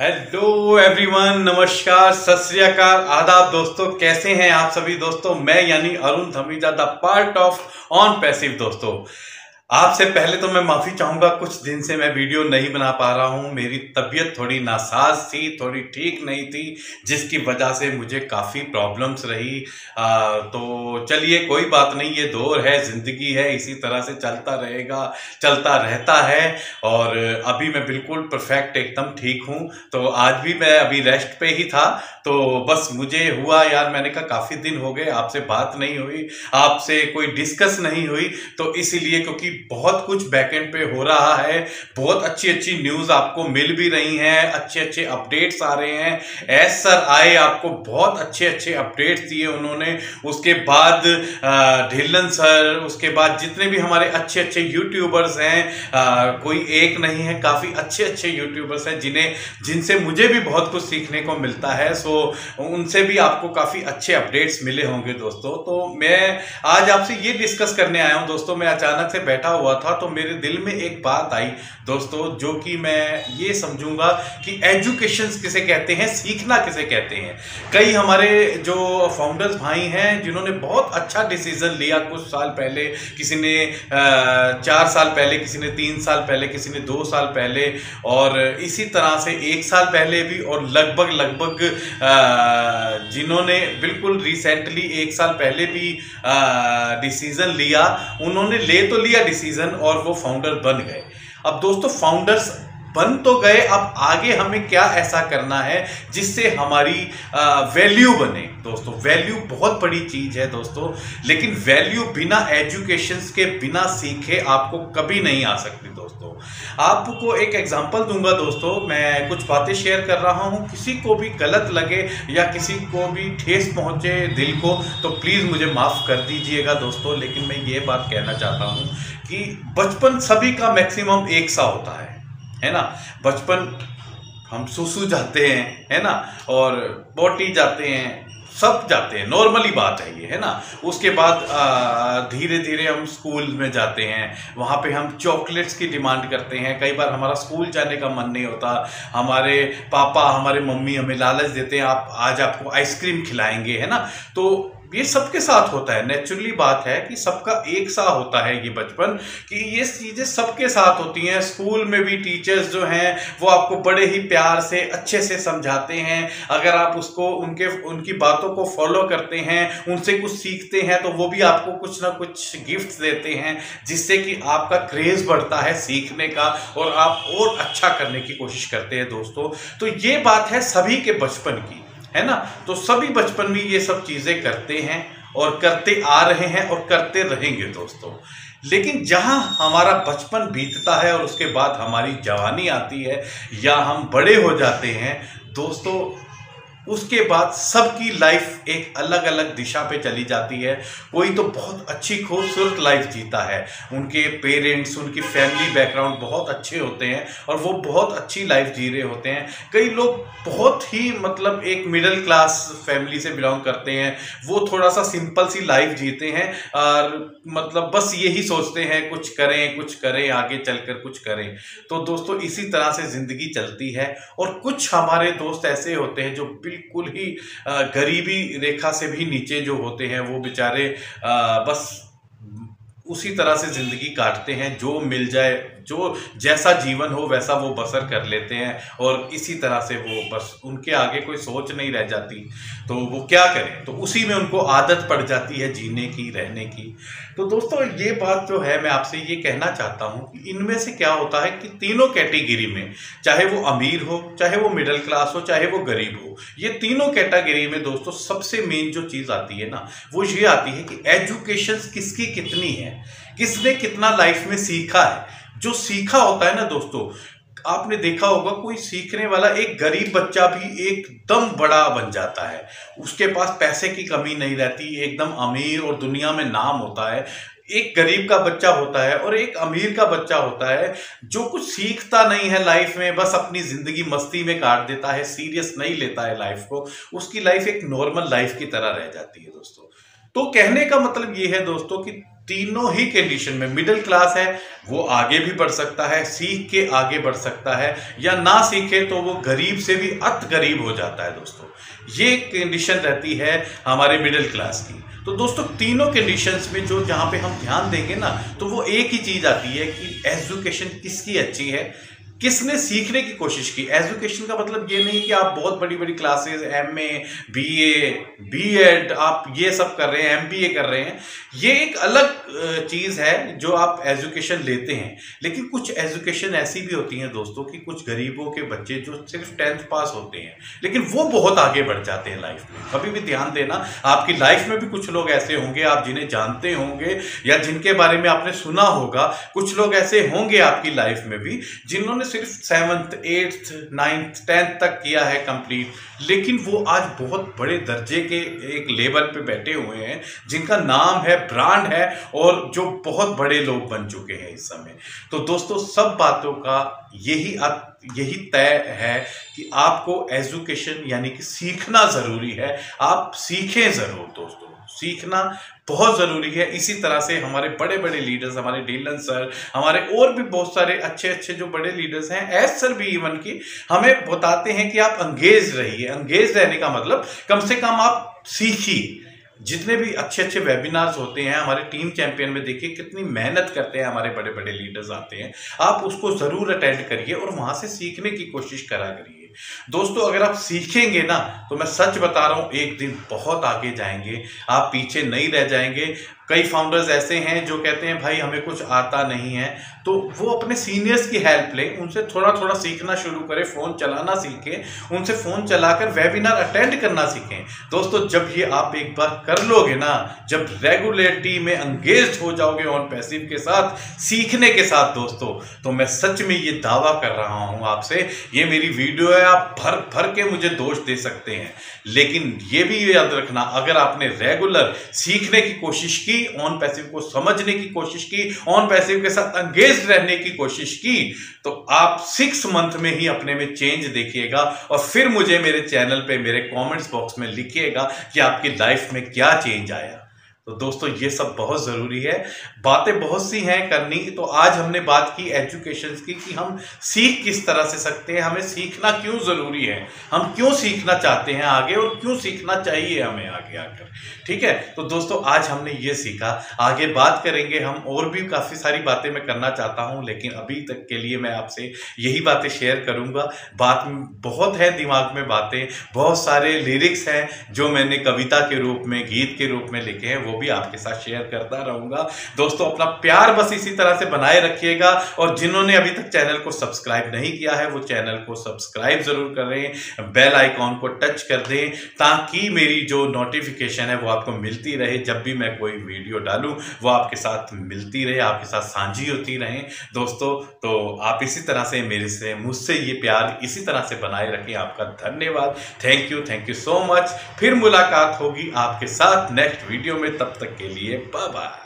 Hello everyone, नमस्कार, सत श्री अकाल, आदाब दोस्तों। कैसे हैं आप सभी दोस्तों? मैं यानी Arun Dhamija, the part of on passive. दोस्तों, आपसे पहले तो मैं माफी चाहूंगा, कुछ दिन से मैं वीडियो नहीं बना पा रहा हूं। मेरी तबीयत थोड़ी नासाज थी, थोड़ी ठीक नहीं थी, जिसकी वजह से मुझे काफ़ी प्रॉब्लम्स रही। तो चलिए, कोई बात नहीं, ये दौर है, ज़िंदगी है, इसी तरह से चलता रहेगा, चलता रहता है। और अभी मैं बिल्कुल परफेक्ट, एकदम ठीक हूं। तो आज भी मैं अभी रेस्ट पे ही था, तो बस मुझे हुआ यार, मैंने कहा काफ़ी दिन हो गए आपसे बात नहीं हुई, आपसे कोई डिस्कस नहीं हुई, तो इसीलिए, क्योंकि बहुत कुछ बैकएंड पे हो रहा है, बहुत अच्छी अच्छी न्यूज आपको मिल भी रही हैं, अच्छे अच्छे अपडेट्स आ रहे हैं। एस सर आए, आपको बहुत अच्छे अच्छे अपडेट्स दिए उन्होंने। उसके बाद ढिल्लन सर, उसके बाद जितने भी हमारे अच्छे अच्छे यूट्यूबर्स हैं, कोई एक नहीं है, काफी अच्छे अच्छे यूट्यूबर्स हैं जिनसे मुझे भी बहुत कुछ सीखने को मिलता है। सो उनसे भी आपको काफी अच्छे अपडेट्स मिले होंगे दोस्तों। तो मैं आज आपसे ये डिस्कस करने आया हूं दोस्तों। मैं अचानक से बैठा हुआ था तो मेरे दिल में एक बात आई दोस्तों, जो कि मैं ये समझूंगा कि एजुकेशन किसे कहते हैं, सीखना किसे कहते हैं। कई हमारे जो फाउंडर्स भाई हैं जिन्होंने बहुत अच्छा डिसीजन लिया कुछ साल पहले, किसी ने 4 साल पहले, किसी ने 3 साल पहले, किसी ने 2 साल पहले, और इसी तरह से 1 साल पहले भी, और लगभग जिन्होंने बिल्कुल रिसेंटली 1 साल पहले भी डिसीजन लिया, उन्होंने ले तो लिया डिसीजन और वो फाउंडर बन गए। अब दोस्तों, फाउंडर्स बन तो गए, अब आगे हमें क्या ऐसा करना है जिससे हमारी वैल्यू बने। दोस्तों, वैल्यू बहुत बड़ी चीज है दोस्तों, लेकिन वैल्यू बिना एजुकेशन के, बिना सीखे आपको कभी नहीं आ सकती दोस्तों। आपको एक एग्जांपल दूंगा दोस्तों, मैं कुछ बातें शेयर कर रहा हूं, किसी को भी गलत लगे या किसी को भी ठेस पहुंचे दिल को तो प्लीज मुझे माफ कर दीजिएगा दोस्तों। लेकिन मैं ये बात कहना चाहता हूं कि बचपन सभी का मैक्सिमम एक सा होता है ना। बचपन हम सुसु जाते हैं, है ना, और पोटी जाते हैं, सब जाते हैं, नॉर्मली बात है ये, है ना। उसके बाद धीरे धीरे हम स्कूल में जाते हैं, वहाँ पे हम चॉकलेट्स की डिमांड करते हैं। कई बार हमारा स्कूल जाने का मन नहीं होता, हमारे पापा, हमारे मम्मी हमें लालच देते हैं, आप आज आपको आइसक्रीम खिलाएंगे, है ना। तो ये सबके साथ होता है, नेचुरली बात है कि सबका एक सा होता है ये बचपन, कि ये चीज़ें सबके साथ होती हैं। स्कूल में भी टीचर्स जो हैं वो आपको बड़े ही प्यार से, अच्छे से समझाते हैं। अगर आप उसको उनकी बातों को फॉलो करते हैं, उनसे कुछ सीखते हैं, तो वो भी आपको कुछ ना कुछ गिफ्ट्स देते हैं, जिससे कि आपका क्रेज बढ़ता है सीखने का और आप और अच्छा करने की कोशिश करते हैं दोस्तों। तो ये बात है सभी के बचपन की, है ना। तो सभी बचपन में ये सब चीजें करते हैं और करते आ रहे हैं और करते रहेंगे दोस्तों। लेकिन जहां हमारा बचपन बीतता है और उसके बाद हमारी जवानी आती है या हम बड़े हो जाते हैं दोस्तों, उसके बाद सबकी लाइफ एक अलग अलग दिशा पे चली जाती है। कोई तो बहुत अच्छी खूबसूरत लाइफ जीता है, उनके पेरेंट्स, उनकी फैमिली बैकग्राउंड बहुत अच्छे होते हैं और वो बहुत अच्छी लाइफ जी रहे होते हैं। कई लोग बहुत ही मतलब एक मिडिल क्लास फैमिली से बिलोंग करते हैं, वो थोड़ा सा सिंपल सी लाइफ जीते हैं और मतलब बस यही सोचते हैं कुछ करें, आगे चलकर कुछ करें। तो दोस्तों, इसी तरह से ज़िंदगी चलती है। और कुछ हमारे दोस्त ऐसे होते हैं जो बिल्कुल ही गरीबी रेखा से भी नीचे जो होते हैं, वो बेचारे बस उसी तरह से जिंदगी काटते हैं, जो मिल जाए, जो जैसा जीवन हो वैसा वो बसर कर लेते हैं, और इसी तरह से वो बस, उनके आगे कोई सोच नहीं रह जाती, तो वो क्या करें, तो उसी में उनको आदत पड़ जाती है जीने की, रहने की। तो दोस्तों, ये बात जो है मैं आपसे ये कहना चाहता हूँ कि इनमें से क्या होता है कि तीनों कैटेगरी में, चाहे वो अमीर हो, चाहे वो मिडिल क्लास हो, चाहे वो गरीब हो, ये तीनों कैटेगरी में दोस्तों सबसे मेन जो चीज़ आती है ना, वो ये आती है कि एजुकेशन किसकी कितनी है, किसने कितना लाइफ में सीखा है। जो सीखा होता है ना दोस्तों, आपने देखा होगा कोई सीखने वाला, एक गरीब बच्चा भी एकदम बड़ा बन जाता है, उसके पास पैसे की कमी नहीं रहती, एकदम अमीर और दुनिया में नाम होता है। एक गरीब का बच्चा होता है और एक अमीर का बच्चा होता है जो कुछ सीखता नहीं है लाइफ में, बस अपनी जिंदगी मस्ती में काट देता है, सीरियस नहीं लेता है लाइफ को, उसकी लाइफ एक नॉर्मल लाइफ की तरह रह जाती है दोस्तों। तो कहने का मतलब ये है दोस्तों कि तीनों ही कंडीशन में मिडिल क्लास है वो आगे भी बढ़ सकता है, सीख के आगे बढ़ सकता है, या ना सीखे तो वो गरीब से भी अति गरीब हो जाता है दोस्तों। ये कंडीशन रहती है हमारे मिडिल क्लास की। तो दोस्तों तीनों कंडीशंस में जो जहां पे हम ध्यान देंगे ना, तो वो एक ही चीज आती है कि एजुकेशन किसकी अच्छी है, किसने सीखने की कोशिश की। एजुकेशन का मतलब ये नहीं कि आप बहुत बड़ी बड़ी क्लासेस MA BA B.Ed आप ये सब कर रहे हैं, MBA कर रहे हैं, ये एक अलग चीज है जो आप एजुकेशन लेते हैं। लेकिन कुछ एजुकेशन ऐसी भी होती हैं दोस्तों कि कुछ गरीबों के बच्चे जो सिर्फ 10th पास होते हैं लेकिन वो बहुत आगे बढ़ जाते हैं लाइफ में। कभी भी ध्यान देना, आपकी लाइफ में भी कुछ लोग ऐसे होंगे आप जिन्हें जानते होंगे या जिनके बारे में आपने सुना होगा। कुछ लोग ऐसे होंगे आपकी लाइफ में भी जिन्होंने सिर्फ 7th 8th 9th 10th तक किया है कंप्लीट, लेकिन वो आज बहुत बड़े दर्जे के एक लेवल पे बैठे हुए हैं जिनका नाम है, ब्रांड है और जो बहुत बड़े लोग बन चुके हैं इस समय। तो दोस्तों सब बातों का यही तय है कि आपको एजुकेशन यानी कि सीखना जरूरी है। आप सीखें जरूर दोस्तों, सीखना बहुत जरूरी है। इसी तरह से हमारे बड़े बड़े लीडर्स, हमारे डीलन सर, हमारे और भी बहुत सारे अच्छे अच्छे जो बड़े लीडर्स हैं, एस सर भी इवन की हमें बताते हैं कि आप अंगेज रहिए। अंगेज रहने का मतलब कम से कम आप सीखिए। जितने भी अच्छे अच्छे वेबिनार्स होते हैं हमारे टीम चैंपियन में, देखिए कितनी मेहनत करते हैं हमारे बड़े बड़े लीडर्स आते हैं, आप उसको जरूर अटेंड करिए और वहां से सीखने की कोशिश करा करिए। दोस्तों अगर आप सीखेंगे ना तो मैं सच बता रहा हूं एक दिन बहुत आगे जाएंगे, आप पीछे नहीं रह जाएंगे। कई फाउंडर्स ऐसे हैं जो कहते हैं भाई हमें कुछ आता नहीं है, तो वो अपने सीनियर्स की हेल्प लें, उनसे थोड़ा थोड़ा सीखना शुरू करें, फोन चलाना सीखें, उनसे फोन चलाकर वेबिनार अटेंड करना सीखें। दोस्तों जब ये आप एक बार कर लोगे ना, जब रेगुलरिटी में एंगेज हो जाओगे ऑन पैसिव के साथ, सीखने के साथ दोस्तों, तो मैं सच में ये दावा कर रहा हूं आपसे, ये मेरी वीडियो है, आप भर भर के मुझे दोष दे सकते हैं, लेकिन ये भी याद रखना अगर आपने रेगुलर सीखने की कोशिश की, ऑन पैसिव को समझने की कोशिश की, ऑन पैसिव के साथ एंगेज रहने की कोशिश की, तो आप 6 मंथ में ही अपने में चेंज देखिएगा और फिर मुझे मेरे चैनल पे मेरे कमेंट्स बॉक्स में लिखिएगा कि आपकी लाइफ में क्या चेंज आया। तो दोस्तों ये सब बहुत जरूरी है। बातें बहुत सी हैं करनी, तो आज हमने बात की एजुकेशन की कि हम सीख किस तरह से सकते हैं, हमें सीखना क्यों जरूरी है, हम क्यों सीखना चाहते हैं आगे और क्यों सीखना चाहिए हमें आगे आकर। ठीक है, तो दोस्तों आज हमने ये सीखा, आगे बात करेंगे हम, और भी काफी सारी बातें मैं करना चाहता हूं, लेकिन अभी तक के लिए मैं आपसे यही बातें शेयर करूंगा। बात बहुत है दिमाग में, बातें बहुत सारे लिरिक्स हैं जो मैंने कविता के रूप में, गीत के रूप में लिखे हैं, वो भी आपके साथ शेयर करता रहूंगा। दोस्तों अपना प्यार बस इसी तरह से बनाए रखिएगा, और जिन्होंने अभी तक चैनल को सब्सक्राइब नहीं किया है वो चैनल को सब्सक्राइब जरूर करें, बेल आइकॉन को टच कर दें ताकि मेरी जो नोटिफिकेशन है वो आपको मिलती रहे। जब भी मैं कोई वीडियो डालूं वो आपके साथ मिलती रहे, आपके साथ साझी होती रहे दोस्तों। तो आप इसी तरह से मुझसे ये प्यार इसी तरह से बनाए रखें। आपका धन्यवाद, थैंक यू सो मच। फिर मुलाकात होगी आपके साथ नेक्स्ट वीडियो में, तब तक के लिए बाय बाय।